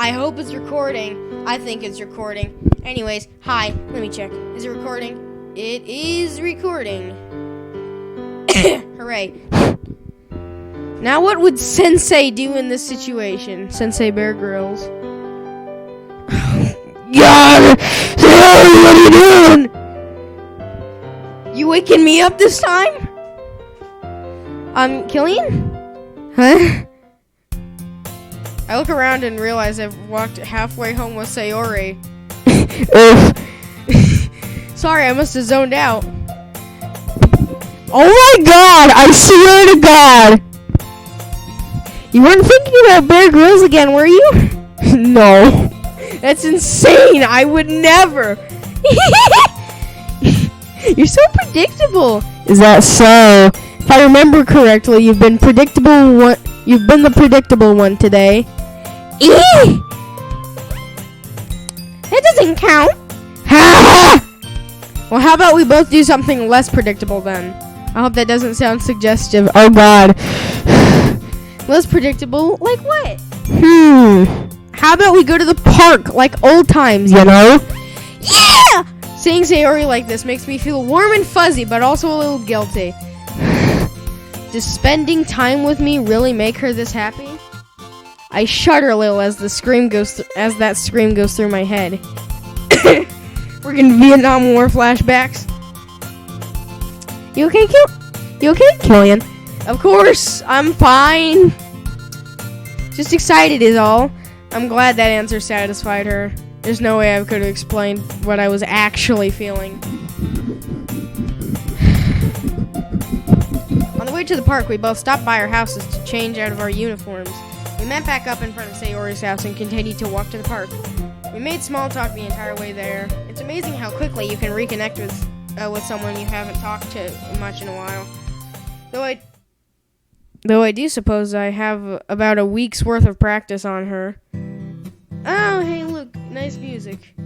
I hope it's recording. I think it's recording. Anyways, hi. Let me check. Is it recording? It is recording. Hooray. Now what would Sensei do in this situation? Sensei Bear Grylls. God! What are you doing? You waking me up this time? Killian? Huh? I look around and realize I've walked halfway home with Sayori. Sorry, I must have zoned out. Oh my god! I swear to god! You weren't thinking about Bear Grylls again, were you? No. That's insane! I would never! You're so predictable! Is that so? If I remember correctly, you've been the predictable one today. That doesn't count. Well, how about we both do something less predictable then? I hope that doesn't sound suggestive. Oh god. Less predictable? Like what? How about we go to the park like old times, you know? Yeah! Saying Sayori like this makes me feel warm and fuzzy, but also a little guilty. Does spending time with me really make her this happy? I shudder a little as that scream goes through my head. We're in Vietnam War flashbacks. You okay, Killian? Of course, I'm fine. Just excited is all. I'm glad that answer satisfied her. There's no way I could have explained what I was actually feeling. On the way to the park, we both stopped by our houses to change out of our uniforms. We met back up in front of Sayori's house and continued to walk to the park. We made small talk the entire way there. It's amazing how quickly you can reconnect with someone you haven't talked to much in a while. Though I do suppose I have about a week's worth of practice on her. Oh, hey, look, nice music.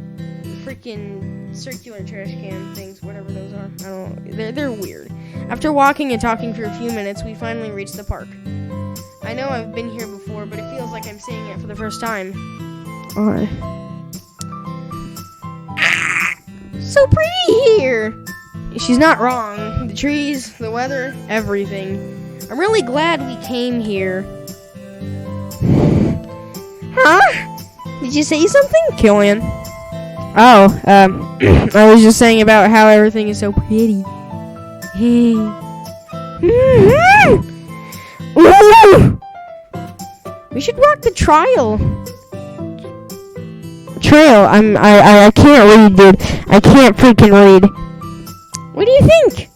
Freaking circular trash can things, whatever those are. I don't know. They're weird. After walking and talking for a few minutes, we finally reached the park. I know I've been here before, but it feels like I'm seeing it for the first time. Why? So pretty here! She's not wrong. The trees, the weather, everything. I'm really glad we came here. Huh? Did you say something, Killian? Oh, I was just saying about how everything is so pretty. We should walk the trail. I can't read, dude. I can't freaking read. What do you think?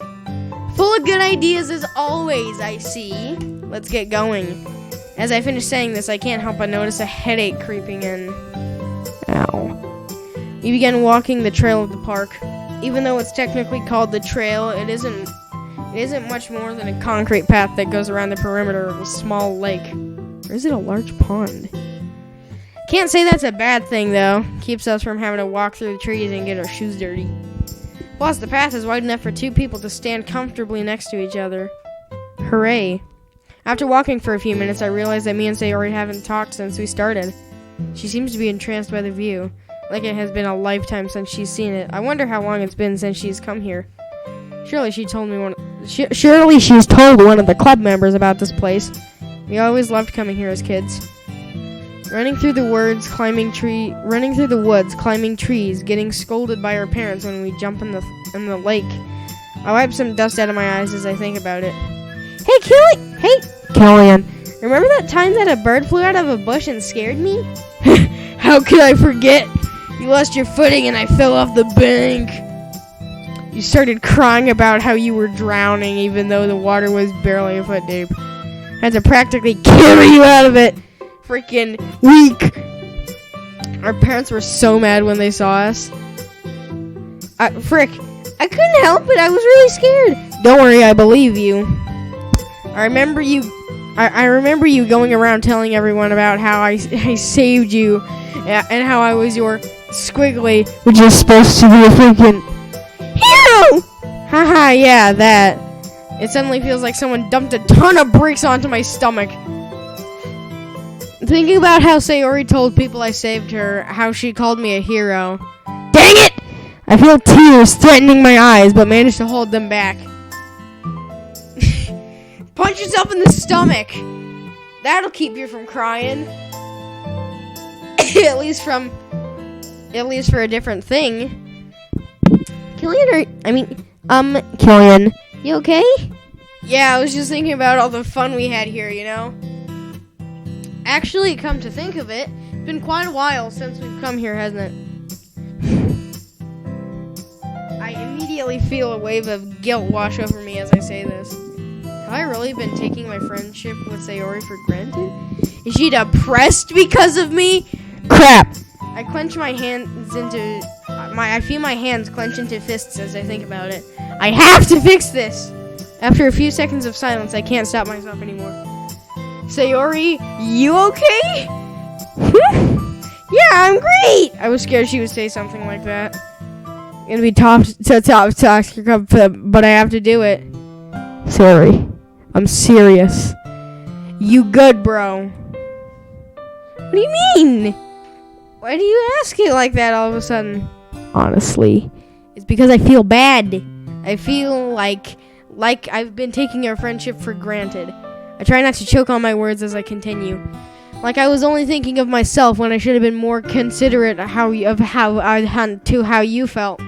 Full of good ideas as always, I see. Let's get going. As I finish saying this, I can't help but notice a headache creeping in. Ow. We began walking the trail of the park. Even though it's technically called the trail, it isn't much more than a concrete path that goes around the perimeter of a small lake. Or is it a large pond? Can't say that's a bad thing, though. Keeps us from having to walk through the trees and get our shoes dirty. Plus, the path is wide enough for two people to stand comfortably next to each other. Hooray. After walking for a few minutes, I realized that me and Sayori haven't talked since we started. She seems to be entranced by the view, like it has been a lifetime since she's seen it. I wonder how long it's been since she's come here. Surely she's told one of the club members about this place. We always loved coming here as kids. Running through the woods, climbing trees, getting scolded by our parents when we jump in the lake. I wipe some dust out of my eyes as I think about it. Hey, Killian. Remember that time that a bird flew out of a bush and scared me? How could I forget? You lost your footing and I fell off the bank. You started crying about how you were drowning even though the water was barely a foot deep. I had to practically carry you out of it. Freaking weak. Our parents were so mad when they saw us. I couldn't help it. I was really scared. Don't worry, I believe you. I remember you going around telling everyone about how I saved you and how I was your squiggly, which is supposed to be a freaking hero. Haha, yeah, that. It suddenly feels like someone dumped a ton of bricks onto my stomach. thinking about how Sayori told people I saved her, how she called me a hero. Dang it! I feel tears threatening my eyes, but managed to hold them back. Punch yourself in the stomach! That'll keep you from crying. At least for a different thing. Killian, you okay? Yeah, I was just thinking about all the fun we had here, you know? Actually, come to think of it, it's been quite a while since we've come here, hasn't it? I immediately feel a wave of guilt wash over me as I say this. Have I really been taking my friendship with Sayori for granted? Is she depressed because of me? Crap! I clench my hands into... I feel my hands clench into fists as I think about it. I have to fix this! After a few seconds of silence, I can't stop myself anymore. Sayori, you okay? Yeah, I'm great! I was scared she would say something like that. Gonna be top toxic, but I have to do it. Sorry. I'm serious. You good, bro? What do you mean? Why do you ask it like that all of a sudden? Honestly, it's because I feel bad. I feel like I've been taking our friendship for granted. I try not to choke on my words as I continue. Like I was only thinking of myself when I should have been more considerate of how you felt.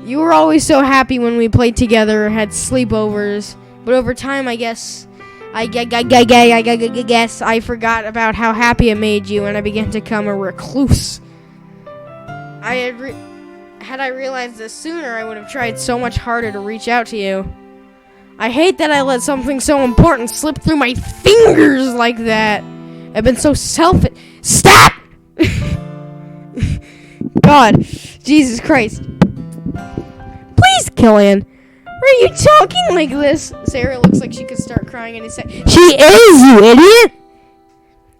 You were always so happy when we played together or had sleepovers, but over time, I guess I forgot about how happy it made you, and I began to become a recluse. Had I realized this sooner, I would have tried so much harder to reach out to you. I hate that I let something so important slip through my fingers like that. I've been so selfish. Stop! God, Jesus Christ. Please, Killian. Why are you talking like this? Sarah looks like she could start crying any second. She is, you idiot!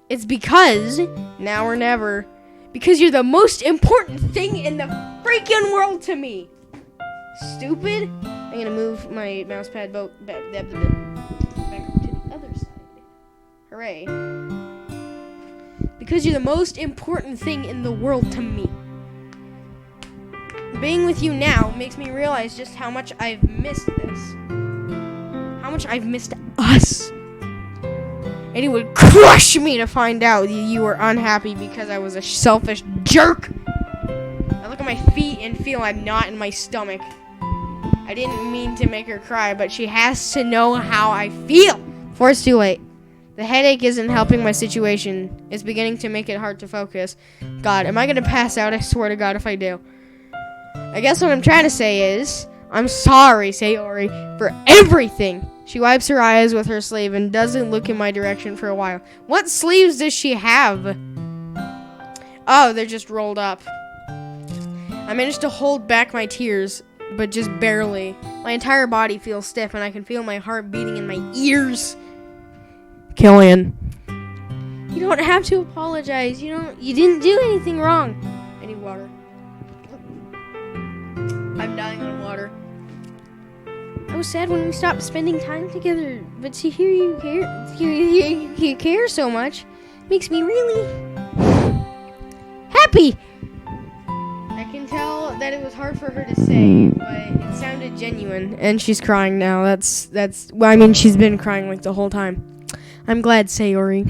It's because, now or never, because you're the most important thing in the freaking world to me. Stupid. I'm gonna move my mouse pad back to the other side. Hooray. Because you're the most important thing in the world to me. Being with you now makes me realize just how much I've missed this. How much I've missed us. And it would crush me to find out you were unhappy because I was a selfish jerk. I look at my feet and feel a knot in my stomach. I didn't mean to make her cry, but she has to know how I feel before it's too late. The headache isn't helping my situation. It's beginning to make it hard to focus. God, am I going to pass out? I swear to God if I do. I guess what I'm trying to say is, I'm sorry, Sayori, for everything. She wipes her eyes with her sleeve and doesn't look in my direction for a while. What sleeves does she have? Oh, they're just rolled up. I managed to hold back my tears, but just barely. My entire body feels stiff and I can feel my heart beating in my ears. Killian. You don't have to apologize. You didn't do anything wrong. I need water. I'm dying on water. I was sad when we stopped spending time together, but to hear you care so much makes me really happy. I can tell that it was hard for her to say, but it sounded genuine, and she's crying now. Well, I mean, she's been crying like the whole time. I'm glad, Sayori,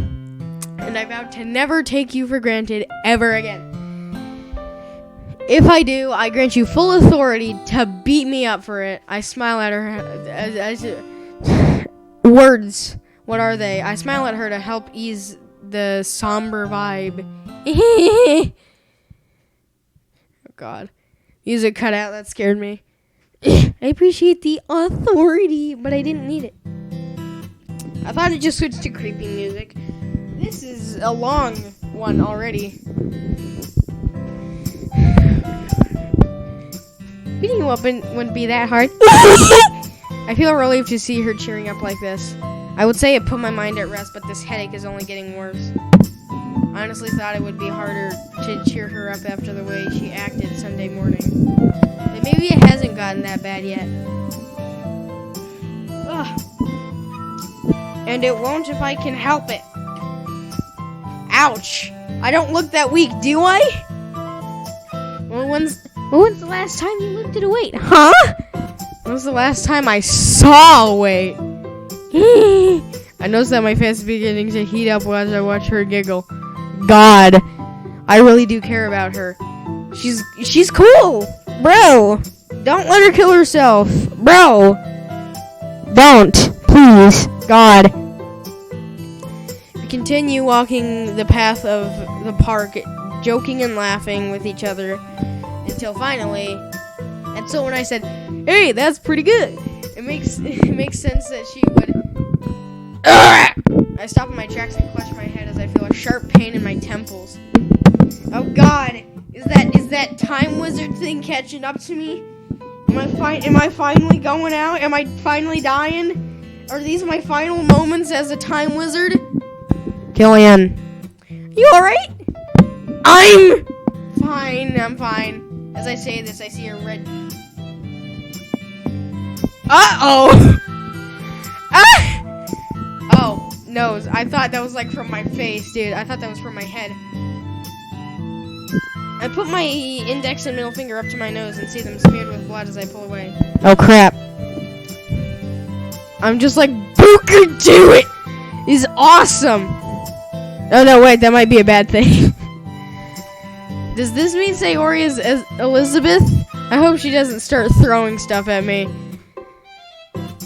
and I vowed to never take you for granted ever again. If I do, I grant you full authority to beat me up for it. I smile at her. Words. What are they? I smile at her to help ease the somber vibe. Oh, God. Music cut out. That scared me. I appreciate the authority, but I didn't need it. I thought it just switched to creepy music. This is a long one already. Beating you up wouldn't be that hard. I feel relieved to see her cheering up like this. I would say it put my mind at rest, but this headache is only getting worse. I honestly thought it would be harder to cheer her up after the way she acted Sunday morning. But maybe it hasn't gotten that bad yet. Ugh. And it won't if I can help it. Ouch. I don't look that weak, do I? Well, when's the last time you lifted a weight? Huh? When was the last time I saw a weight? I noticed that my face is beginning to heat up as I watch her giggle. God, I really do care about her. She's cool, bro. Don't let her kill herself, bro. Don't, please, God. We continue walking the path of the park, joking and laughing with each other until finally. And so when I said, "Hey, that's pretty good," it makes sense that she would. I stop in my tracks and clutch my head as I feel a sharp pain in my temples. Oh God, is that time wizard thing catching up to me? Am I finally going out? Am I finally dying? Are these my final moments as a time wizard? Killian, you all right? I'm fine. As I say this, I see a red. Uh-oh! Ah! Oh, nose. I thought that was like from my face, dude. I thought that was from my head. I put my index and middle finger up to my nose and see them smeared with blood as I pull away. Oh, crap. I'm just like, Booker, do it! Is awesome! Oh, no, wait, that might be a bad thing. Does this mean Sayori is Elizabeth? I hope she doesn't start throwing stuff at me.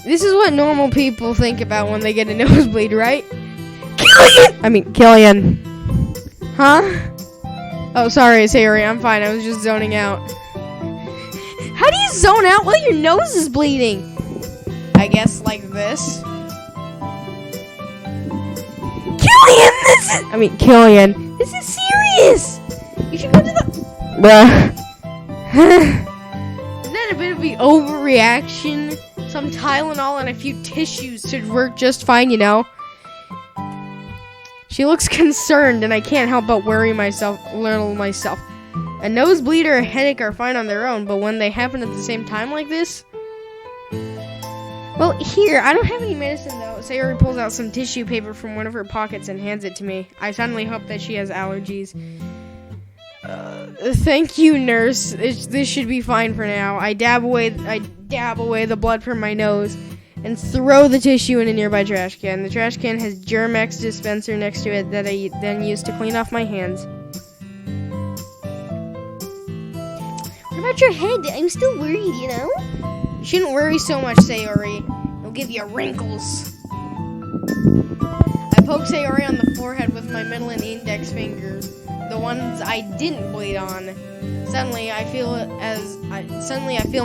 This is what normal people think about when they get a nosebleed, right? Killian! Huh? Oh, sorry, Sayori, I'm fine. I was just zoning out. How do you zone out while your nose is bleeding? I guess like this. Killian, this is serious! You should go to the... Bruh. Isn't that a bit of the overreaction? Some Tylenol and a few tissues should work just fine, you know? She looks concerned, and I can't help but worry myself. A nosebleed or a headache are fine on their own, but when they happen at the same time like this... Well, here, I don't have any medicine, though. Sayori pulls out some tissue paper from one of her pockets and hands it to me. I suddenly hope that she has allergies. Thank you, nurse. This should be fine for now. I dab away the blood from my nose and throw the tissue in a nearby trash can. The trash can has Germ-X dispenser next to it that I then use to clean off my hands. What about your head? I'm still worried, you know? You shouldn't worry so much, Sayori. It'll give you wrinkles. I poke Sayori on the forehead with my middle and index fingers, the ones I didn't bleed on. Suddenly, I feel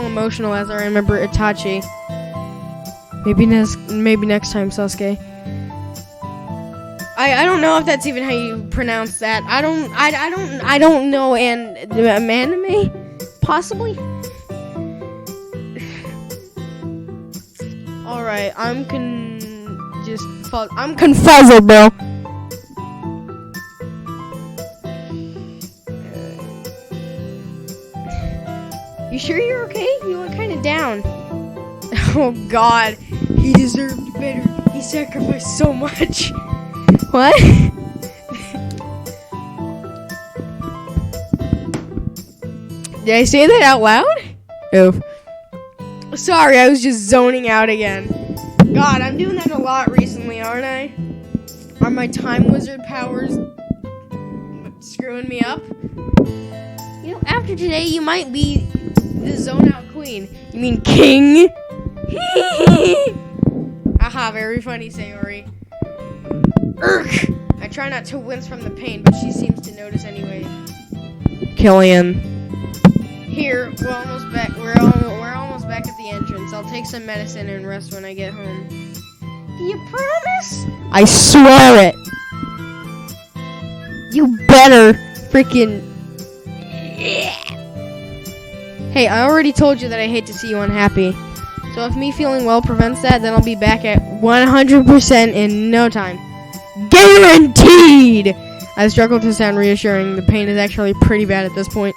emotional as I remember Itachi. Maybe next time, Sasuke. I don't know if that's even how you pronounce that. I don't know anime, possibly. All right, I'm confuzzled, bro. You sure you're okay? You look kind of down. Oh God, he deserved better. He sacrificed so much. What? Did I say that out loud? Oh. Sorry, I was just zoning out again. God, I'm doing that a lot recently, aren't I? Are my time wizard powers screwing me up? You know, after today, you might be the zone out queen. You mean king? Aha, very funny, Sayori. Urgh! I try not to wince from the pain, but she seems to notice anyway. Killian. Here, we're almost back. We're almost back at the entrance. I'll take some medicine and rest when I get home. Do you promise? I swear it. You better freaking. Hey, I already told you that I hate to see you unhappy. So if me feeling well prevents that, then I'll be back at 100% in no time. Guaranteed! I struggle to sound reassuring. The pain is actually pretty bad at this point.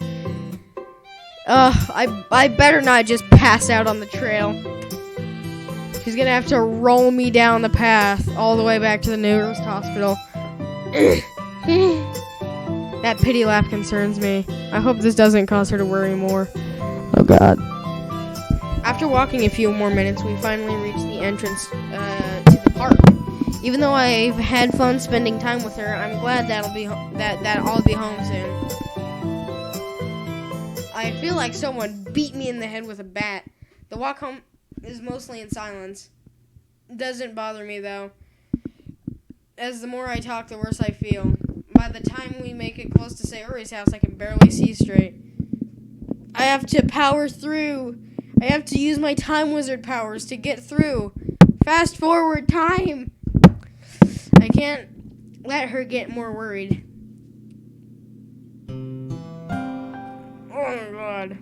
I better not just pass out on the trail. She's gonna have to roll me down the path all the way back to the nearest hospital. That pity laugh concerns me. I hope this doesn't cause her to worry more. Oh god. After walking a few more minutes, we finally reached the entrance to the park. Even though I've had fun spending time with her, I'm glad that I'll be home soon. I feel like someone beat me in the head with a bat. The walk home is mostly in silence. Doesn't bother me though, as the more I talk, the worse I feel. By the time we make it close to Sayori's house, I can barely see straight. I have to power through. I have to use my time wizard powers to get through. Fast forward time. I can't let her get more worried. Oh my god.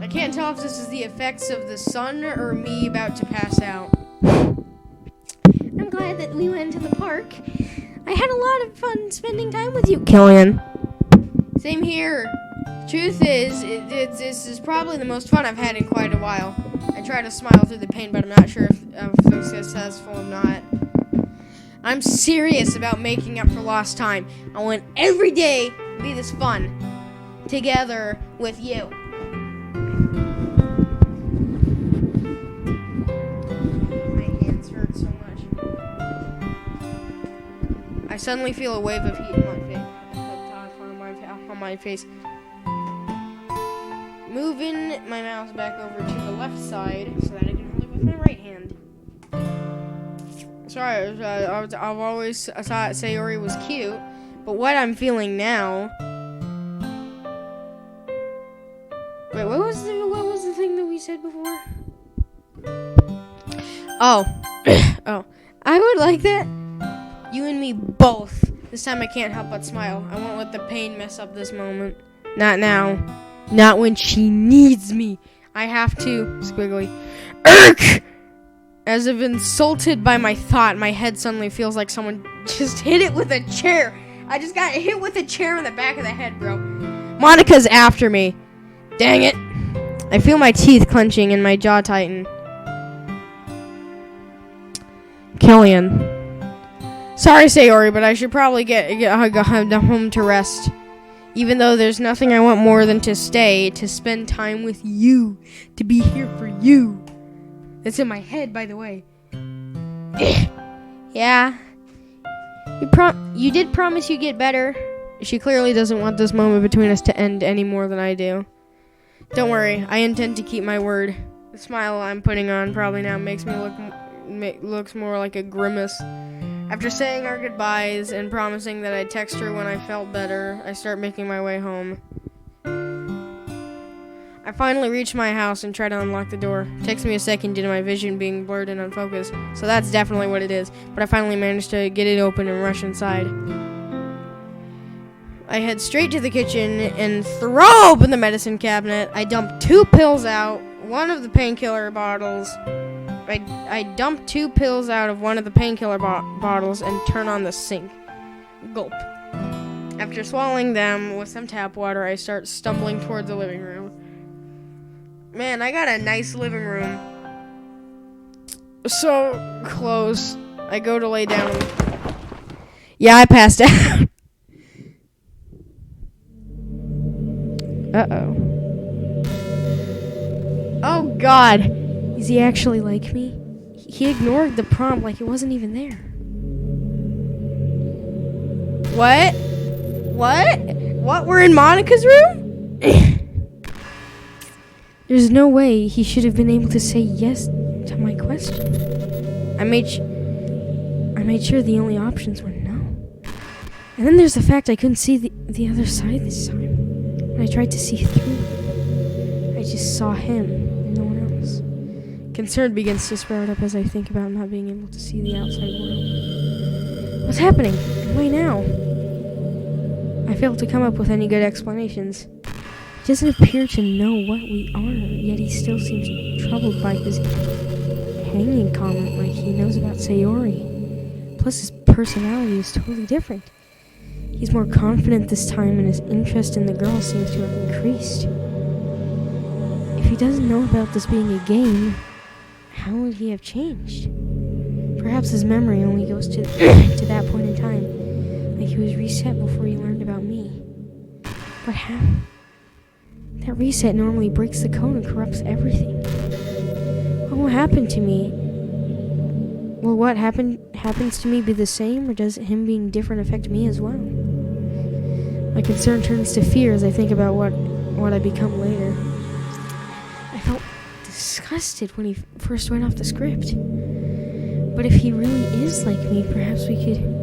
I can't tell if this is the effects of the sun or me about to pass out. I'm glad that we went to the park. I had a lot of fun spending time with you, Killian. Same here. Truth is, this is probably the most fun I've had in quite a while. I try to smile through the pain, but I'm not sure if it's successful or not. I'm serious about making up for lost time. I want every day to be this fun together with you. My hands hurt so much. I suddenly feel a wave of heat on my face. Moving my mouse back over to the left side so that I can hold it with my right hand. Sorry, I've always thought Sayori was cute, but what I'm feeling now... Wait, what was the thing that we said before? Oh. Oh. I would like that. You and me both. This time I can't help but smile. I won't let the pain mess up this moment. Not now. Not when she needs me. I have to. Squiggly. Irk! As if insulted by my thought, my head suddenly feels like someone just hit it with a chair. I just got hit with a chair in the back of the head, bro. Monica's after me. Dang it. I feel my teeth clenching and my jaw tighten. Killian. Sorry, Sayori, but I should probably go home to rest. Even though there's nothing I want more than to stay, to spend time with you, to be here for you. That's in my head, by the way. Yeah. You did promise you'd get better. She clearly doesn't want this moment between us to end any more than I do. Don't worry, I intend to keep my word. The smile I'm putting on probably now makes me looks more like a grimace. After saying our goodbyes and promising that I'd text her when I felt better, I start making my way home. I finally reach my house and try to unlock the door. It takes me a second due to my vision being blurred and unfocused, so that's definitely what it is. But I finally managed to get it open and rush inside. I head straight to the kitchen and throw open the medicine cabinet. I dump 2 pills out, one of the painkiller bottles. I dump 2 pills out of one of the painkiller bottles and turn on the sink. Gulp. After swallowing them with some tap water, I start stumbling towards the living room. Man, I got a nice living room. So close. I go to lay down. Yeah, I passed out. Uh-oh. Oh, God. Is he actually like me? He ignored the prompt like it wasn't even there. What? What? We're in Monica's room? There's no way he should have been able to say yes to my question. I made sure the only options were no. And then there's the fact I couldn't see the other side this time. When I tried to see through, I just saw him and no one else. Concern begins to sprout up as I think about not being able to see the outside world. What's happening? Why now? I failed to come up with any good explanations. He doesn't appear to know what we are, yet he still seems troubled by his hanging comment like he knows about Sayori. Plus his personality is totally different. He's more confident this time and his interest in the girl seems to have increased. If he doesn't know about this being a game, how would he have changed? Perhaps his memory only goes to that point in time. Like he was reset before he learned about me. But how? That reset normally breaks the code and corrupts everything. What will happen to me? Will what happens to me be the same, or does him being different affect me as well? My concern turns to fear as I think about what I become later. I felt disgusted when he first went off the script. But if he really is like me, perhaps we could...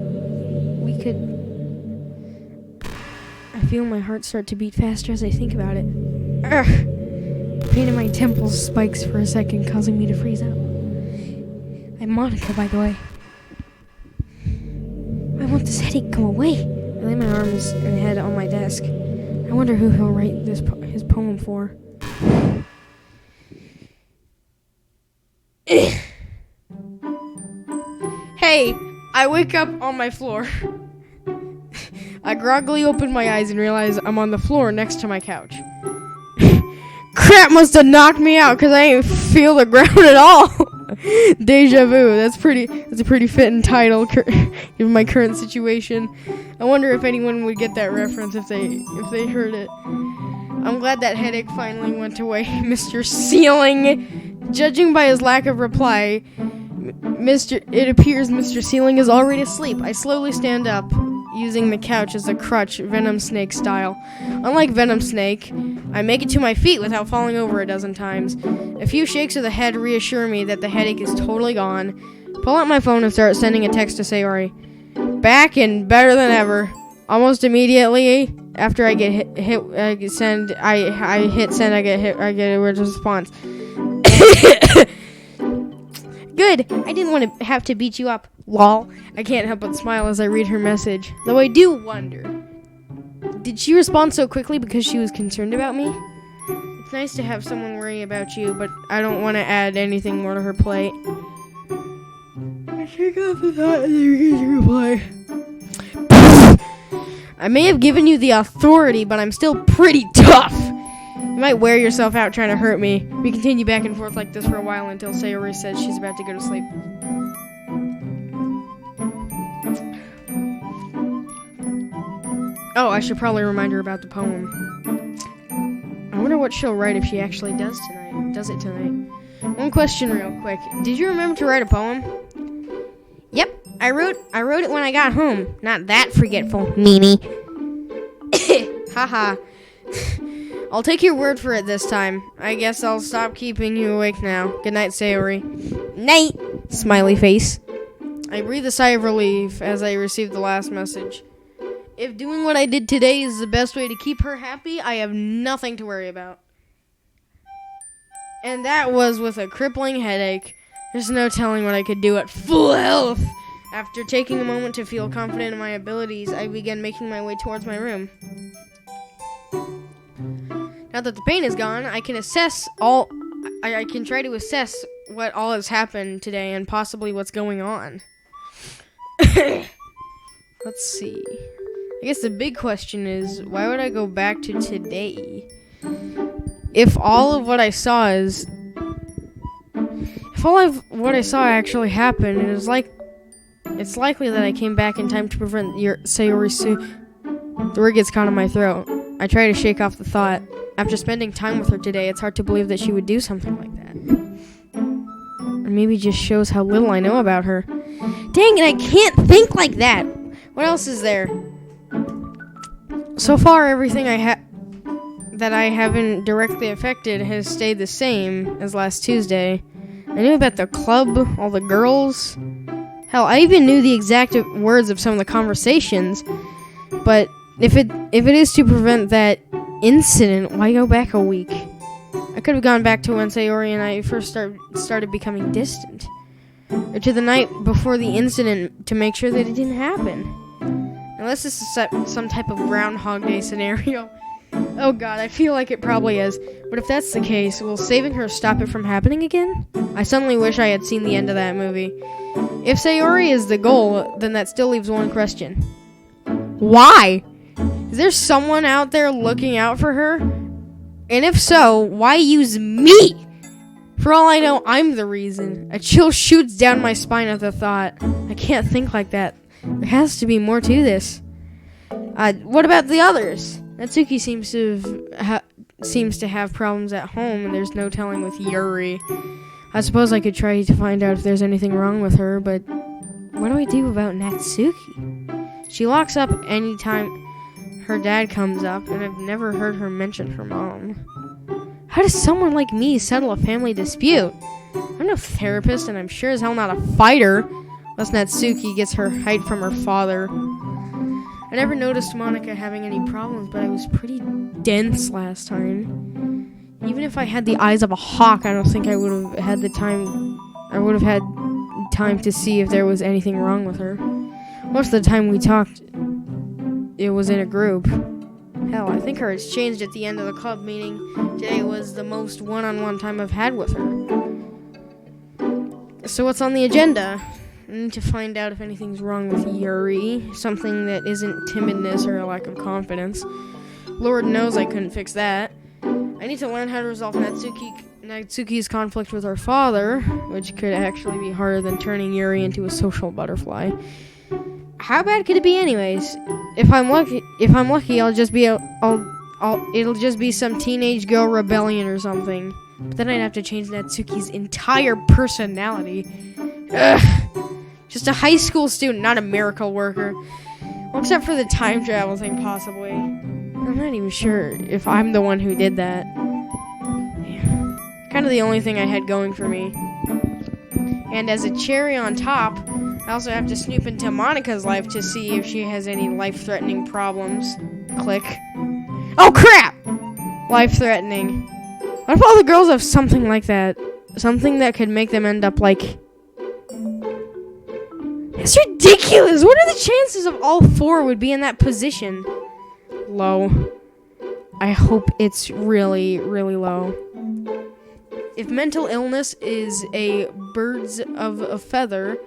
I feel my heart start to beat faster as I think about it. Ugh. The pain in my temples spikes for a second, causing me to freeze up. I'm Monica, by the way. I want this headache to go away. I lay my arms and head on my desk. I wonder who he'll write his poem for. Hey, I wake up on my floor. I groggily open my eyes and realize I'm on the floor next to my couch. Crap must have knocked me out because I ain't feel the ground at all. Deja vu. That's a pretty fitting title given my current situation. I wonder if anyone would get that reference if they heard it. I'm glad that headache finally went away, Mr. Ceiling. Judging by his lack of reply, it appears Mr. Ceiling is already asleep. I slowly stand up, using the couch as a crutch, Venom Snake style. Unlike Venom Snake, I make it to my feet without falling over a dozen times. A few shakes of the head reassure me that the headache is totally gone. Pull out my phone and start sending a text to Sayori. Back and better than ever. Almost immediately after I get I hit send, I get a response. Good. I didn't want to have to beat you up. Lol. I can't help but smile as I read her message. Though I do wonder, did she respond so quickly because she was concerned about me? It's nice to have someone worry about you, but I don't want to add anything more to her plate. I shake off the thought and then reply. I may have given you the authority, but I'm still pretty tough. You might wear yourself out trying to hurt me. We continue back and forth like this for a while until Sayori says she's about to go to sleep. Oh, I should probably remind her about the poem. I wonder what she'll write if she actually does it tonight. One question real quick. Did you remember to write a poem? Yep, I wrote it when I got home. Not that forgetful, meanie. Haha. I'll take your word for it this time. I guess I'll stop keeping you awake now. Good night, Sayori. Night! Smiley face. I breathe a sigh of relief as I receive the last message. If doing what I did today is the best way to keep her happy, I have nothing to worry about. And that was with a crippling headache. There's no telling what I could do at full health. After taking a moment to feel confident in my abilities, I began making my way towards my room. Now that the pain is gone, I can I can try to assess what all has happened today and possibly what's going on. Let's see. I guess the big question is, why would I go back to today? If all of what I saw actually happened, it's likely that I came back in time to prevent your Sayori The word gets caught in my throat. I try to shake off the thought. After spending time with her today, it's hard to believe that she would do something like that. Or maybe it just shows how little I know about her. Dang it, I can't think like that! What else is there? So far, everything that I haven't directly affected has stayed the same as last Tuesday. I knew about the club, all the girls. Hell, I even knew the exact words of some of the conversations. But if it is to prevent that incident, why go back a week? I could have gone back to when Sayori and I first started becoming distant. Or to the night before the incident to make sure that it didn't happen. Unless this is some type of Groundhog Day scenario. Oh god, I feel like it probably is. But if that's the case, will saving her stop it from happening again? I suddenly wish I had seen the end of that movie. If Sayori is the goal, then that still leaves one question. Why? Is there someone out there looking out for her? And if so, why use me? For all I know, I'm the reason. A chill shoots down my spine at the thought. I can't think like that. There has to be more to this. What about the others? Natsuki seems to have problems at home, and there's no telling with Yuri. I suppose I could try to find out if there's anything wrong with her, but what do I do about Natsuki? She locks up anytime her dad comes up, and I've never heard her mention her mom. How does someone like me settle a family dispute? I'm no therapist, and I'm sure as hell not a fighter, unless Natsuki gets her height from her father. I never noticed Monica having any problems, but I was pretty dense last time. Even if I had the eyes of a hawk, I don't think I would have had time to see if there was anything wrong with her. Most of the time we talked, it was in a group. Hell, I think hers changed at the end of the club meeting. Today was the most one-on-one time I've had with her. So what's on the agenda? I need to find out if anything's wrong with Yuri. Something that isn't timidness or a lack of confidence. Lord knows I couldn't fix that. I need to learn how to resolve Natsuki's conflict with her father, which could actually be harder than turning Yuri into a social butterfly. How bad could it be anyways? If I'm lucky, it'll just be some teenage girl rebellion or something. But then I'd have to change Natsuki's entire personality. Ugh. Just a high school student, not a miracle worker. Well, except for the time travel thing, possibly. I'm not even sure if I'm the one who did that. Yeah. Kind of the only thing I had going for me. And as a cherry on top, I also have to snoop into Monica's life to see if she has any life-threatening problems. Click. Oh, crap! Life-threatening. What if all the girls have something like that? Something that could make them end up like... It's ridiculous! What are the chances of all four would be in that position? Low. I hope it's really, really low. If mental illness is a birds of a feather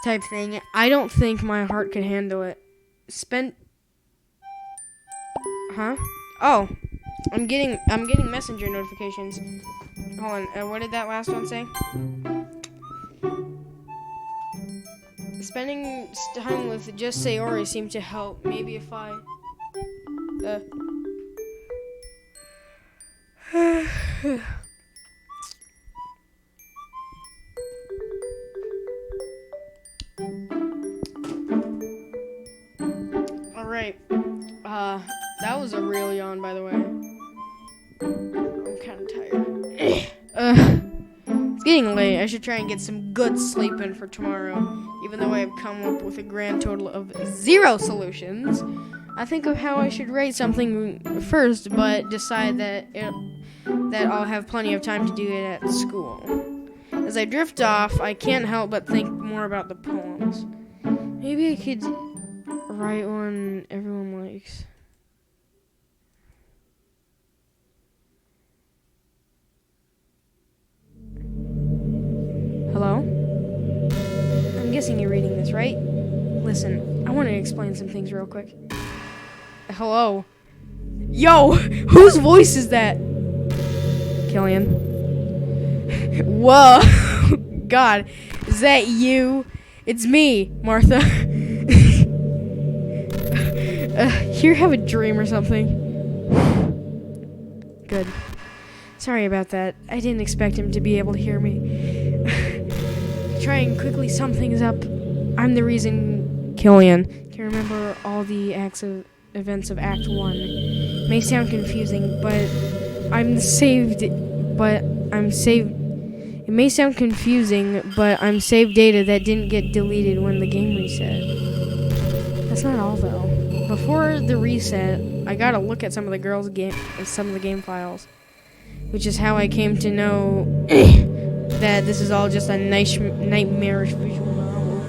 type thing, I don't think my heart could handle it. Huh? Oh. I'm getting messenger notifications. Hold on, what did that last one say? Spending time with just Sayori seemed to help. Maybe if I... Alright. That was a real yawn, by the way. I'm kind of tired. It's getting late. I should try and get some good sleep in for tomorrow. Even though I have come up with a grand total of 0 solutions, I think of how I should rate something first, but decide that I'll have plenty of time to do it at school. As I drift off, I can't help but think more about the poems. Maybe I could write one everyone likes. Hello? I'm guessing you're reading this, right? Listen, I want to explain some things real quick. Hello? Yo! Whose voice is that? Killian. Whoa! God, is that you? It's me, Martha. Here, have a dream or something. Good. Sorry about that. I didn't expect him to be able to hear me. Try and quickly sum things up. I'm the reason Killian can remember all the events of Act 1. It may sound confusing, but I'm saved. It may sound confusing, but I'm saved data that didn't get deleted when the game reset. That's not all, though. Before the reset, I got a look at some of the game files, which is how I came to know that this is all just a nightmarish visual novel.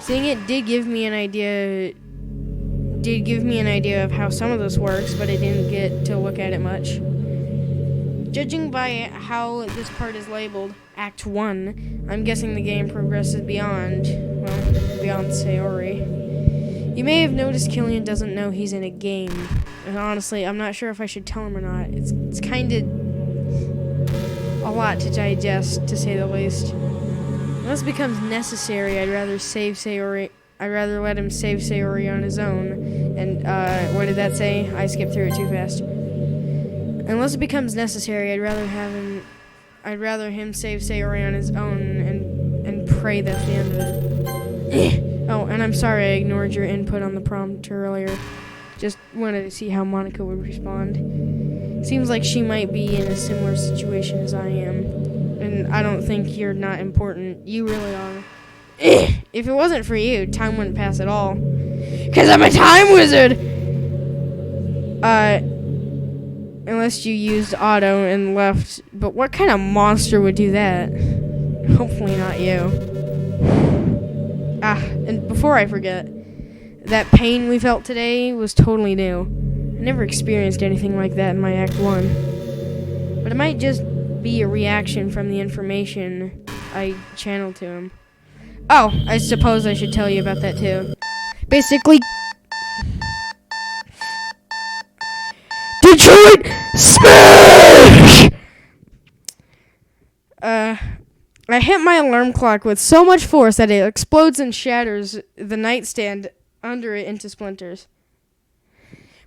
Seeing it did give me an idea of how some of this works, but I didn't get to look at it much. Judging by how this part is labeled Act 1, I'm guessing the game progresses beyond Sayori. You may have noticed Killian doesn't know he's in a game, and honestly, I'm not sure if I should tell him or not. It's kind of a lot to digest, to say the least. Unless it becomes necessary, I'd rather save Sayori I'd rather let him save Sayori on his own. And, what did that say? I skipped through it too fast. Unless it becomes necessary, I'd rather him save Sayori on his own and pray that's the end of it. Oh, and I'm sorry I ignored your input on the prompt earlier. Just wanted to see how Monica would respond. Seems like she might be in a similar situation as I am. And I don't think you're not important. You really are. If it wasn't for you, time wouldn't pass at all. 'Cause I'm a time wizard! Unless you used auto and left. But what kind of monster would do that? Hopefully not you. And before I forget, that pain we felt today was totally new. I never experienced anything like that in my Act 1. But it might just be a reaction from the information I channeled to him. Oh, I suppose I should tell you about that too. Basically, Detroit Smash! I hit my alarm clock with so much force that it explodes and shatters the nightstand under it into splinters.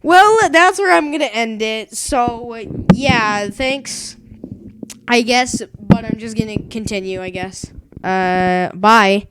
Well, that's where I'm gonna end it. So, yeah, thanks, I guess, but I'm just gonna continue, I guess. Bye.